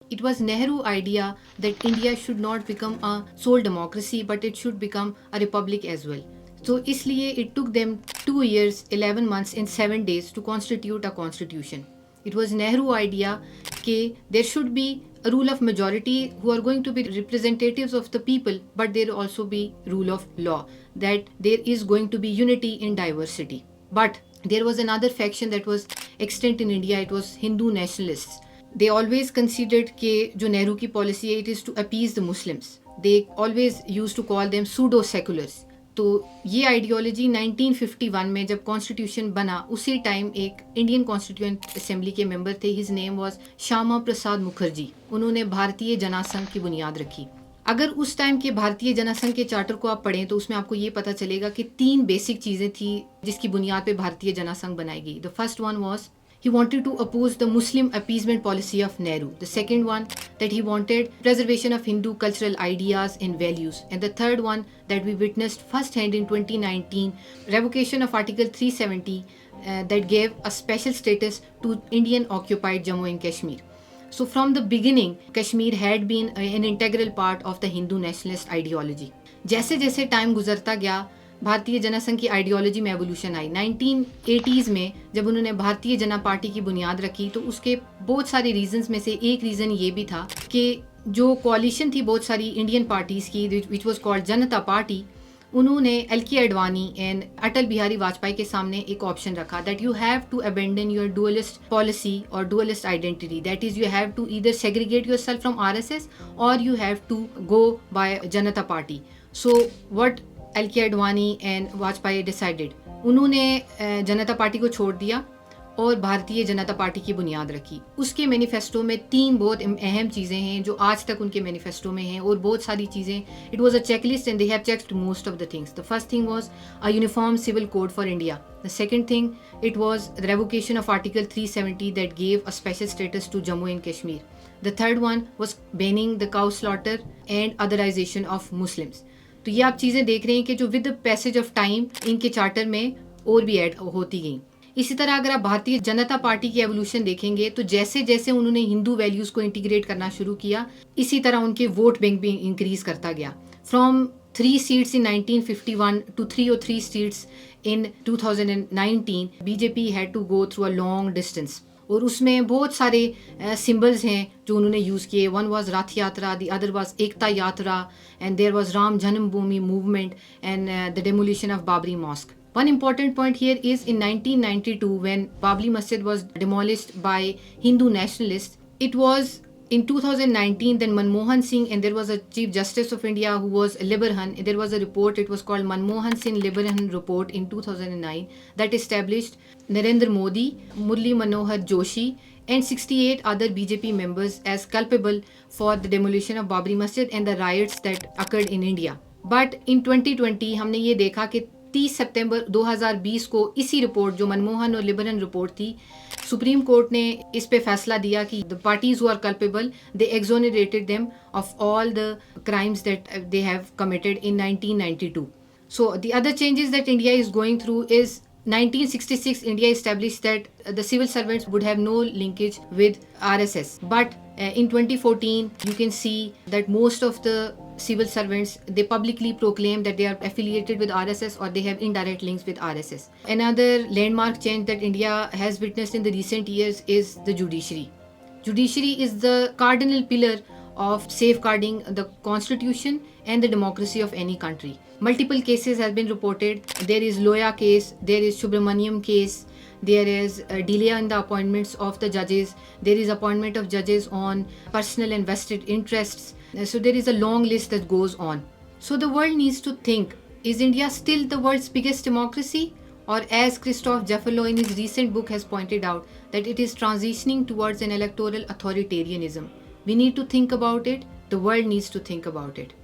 It was Nehru idea that India should not become a sole democracy but it should become a republic as well. So इसलिए it took them 2 years, 11 months and 7 days to constitute a constitution. It was Nehru idea that there should be a rule of majority who are going to be representatives of the people, but there also be rule of law, that there is going to be unity in diversity. But there was another faction that was extant in India. It was Hindu nationalists. They always considered कि जो नेहरू की policy है, it is to appease the Muslims. They always used to call them pseudo seculars. तो ये ideology 1951 में जब constitution बना, उसी टाइम एक इंडियन कॉन्स्टिट्यूएंट असेंबली के मेंबर थे. His name was Shyama Prasad Mukherjee. उन्होंने भारतीय जनसंघ की बुनियाद रखी. अगर उस टाइम के भारतीय जनसंघ के चार्टर को आप पढ़ें तो उसमें आपको ये पता चलेगा कि 3 बेसिक चीज़ें थी जिसकी बुनियाद पे भारतीय जनसंघ बनाई गई. The first one was he wanted to oppose the Muslim appeasement policy of Nehru. The second one, that he wanted preservation of Hindu cultural ideas and values. And the third one, that we witnessed firsthand in 2019, revocation of Article 370 that gave a special status to Indian occupied Jammu and Kashmir. So from the beginning, Kashmir had been an integral part of the Hindu nationalist ideology. जैसे जैसे time गुजरता गया, भारतीय जनसंघ की ideology में evolution आई. 1980s में जब उन्होंने भारतीय जनता पार्टी की बुनियाद रखी तो उसके बहुत सारे रीजंस में से एक रीज़न ये भी था कि जो कोalition थी बहुत सारी इंडियन पार्टीज़ की, which was called Janata party, उन्होंने एल.के. अडवाणी एंड अटल बिहारी वाजपेयी के सामने एक ऑप्शन रखा that you have to abandon your dualist policy और dualist identity. That is you have to either segregate yourself from RSS or you have to go by Janata party. So what L K. Advani and Vajpayee decided, उन्होंने Janata party को छोड़ दिया और Bharatiya Janata party की बुनियाद रखी. उसके मैनिफेस्टो में 3 बहुत अहम चीज़ें हैं जो आज तक उनके मैनिफेस्टो में हैं, और बहुत सारी चीज़ें. It was a checklist and they have checked most of the things. The first thing was a uniform civil code for India. The second thing, it was the revocation of article 370 that gave a special status to Jammu and Kashmir. The third one was banning the cow slaughter and otherisation of Muslims. तो ये आप चीज़ें देख रहे हैं कि जो with the passage of time इनके चार्टर में और भी ऐड होती गई. इसी तरह अगर आप भारतीय जनता पार्टी की एवोल्यूशन देखेंगे तो जैसे जैसे उन्होंने हिंदू वैल्यूज़ को इंटीग्रेट करना शुरू किया, इसी तरह उनके वोट बैंक भी इंक्रीज करता गया. From 3 seats in 1951 to 303 seats in 2019, BJP had to go through a long distance. और उसमें बहुत सारे सिंबल्स हैं जो उन्होंने यूज़ किए. वन वाज रथ यात्रा, द अदर वाज एकता यात्रा, and there was Ram Janmabhoomi movement and the demolition of Babri mosque. One important point here is in 1992 when Babri Masjid was demolished by Hindu nationalists. It was in 2019 then Manmohan Singh, and there was a Chief Justice of India who was Liberhan. There was a report, it was called Manmohan Singh Liberhan report in 2009 that established Narendra Modi, Murli Manohar Joshi and 68 other BJP members as culpable for the demolition of Babri Masjid and the riots that occurred in India. But in 2020 हमने ये देखा कि 30 सितंबर 2020 को इसी report जो मनमोहन और Liberhan report थी, supreme court ने इस पे फैसला दिया कि the parties who are culpable they exonerated them of all the crimes that they have committed in 1992. So the other changes that India is going through is 1966 India established that the civil servants would have no linkage with RSS. But in 2014, you can see that most of the civil servants, they publicly proclaim that they are affiliated with RSS or they have indirect links with RSS. Another landmark change that India has witnessed in the recent years is the judiciary. Judiciary is the cardinal pillar of safeguarding the constitution and the democracy of any country. Multiple cases have been reported. There is Loya case, there is Subramaniam case, there is a delay in the appointments of the judges, there is appointment of judges on personal and vested interests. So there is a long list that goes on. So the world needs to think, is India still the world's biggest democracy? Or as Christophe Jaffalo in his recent book has pointed out, that it is transitioning towards an electoral authoritarianism. We need to think about it. The world needs to think about it.